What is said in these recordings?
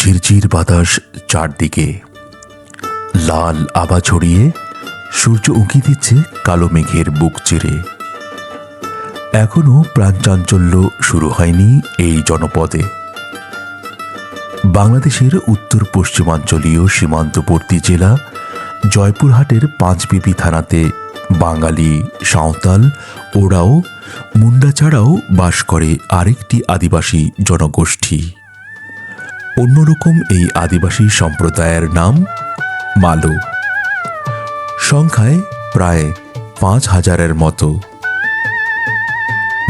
ঝিরঝির বাতাস চারদিকে, লাল আভা ছড়িয়ে সূর্য উঁকি দিচ্ছে কালো মেঘের বুক চিরে। এখনো প্রাণচাঞ্চল্য শুরু হয়নি এই জনপদে। বাংলাদেশের উত্তর পশ্চিমাঞ্চলীয় সীমান্তবর্তী জেলা জয়পুরহাটের পাঁচবিবি থানাতে বাঙালি, সাঁওতাল, ওরাও, মুন্ডা ছাড়াও বাস করে আরেকটি আদিবাসী জনগোষ্ঠী। অন্যরকম এই আদিবাসী সম্প্রদায়ের নাম মালো। সংখ্যায় প্রায় ৫,০০০-এর মতো।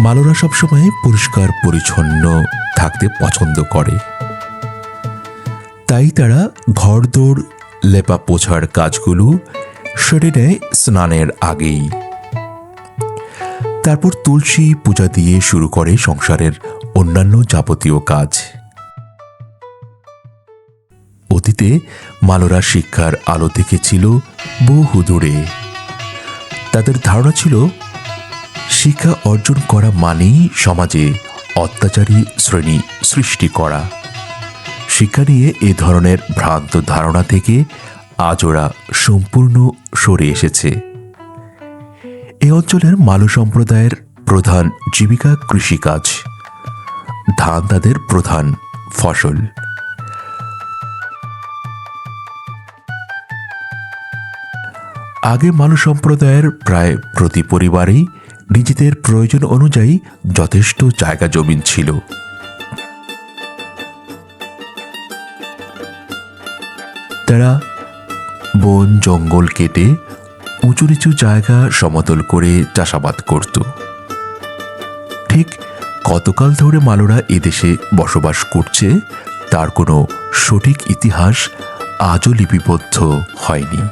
মালোরা সবসময় পরিষ্কার পরিচ্ছন্ন থাকতে পছন্দ করে। তাই তারা ঘরদোর লেপা পোছার কাজগুলো সেরে নেয় স্নানের আগেই। তারপর তুলসী পূজা দিয়ে শুরু করে সংসারের অন্যান্য যাবতীয় কাজ। অতীতে মালোরা শিক্ষার আলো দেখেছিল বহু দূরে। তাদের ধারণা ছিল শিক্ষা অর্জন করা মানেই সমাজে অত্যাচারী শ্রেণী সৃষ্টি করা। শিক্ষা নিয়ে এ ধরনের ভ্রান্ত ধারণা থেকে আজ ওরা সম্পূর্ণ সরে এসেছে। এ অঞ্চলের মালো সম্প্রদায়ের প্রধান জীবিকা কৃষিকাজ। ধান তাদের প্রধান ফসল। আগে মালো সম্প্রদায়ের প্রায় প্রতি পরিবারেই নিজেদের প্রয়োজন অনুযায়ী যথেষ্ট জায়গা জমিন ছিল। তারা বন জঙ্গল কেটে উঁচু নিচু জায়গা সমতল করে চাষাবাদ করত। ঠিক কতকাল ধরে মালোরা এদেশে বসবাস করছে তার কোনো সঠিক ইতিহাস আজও লিপিবদ্ধ হয়নি।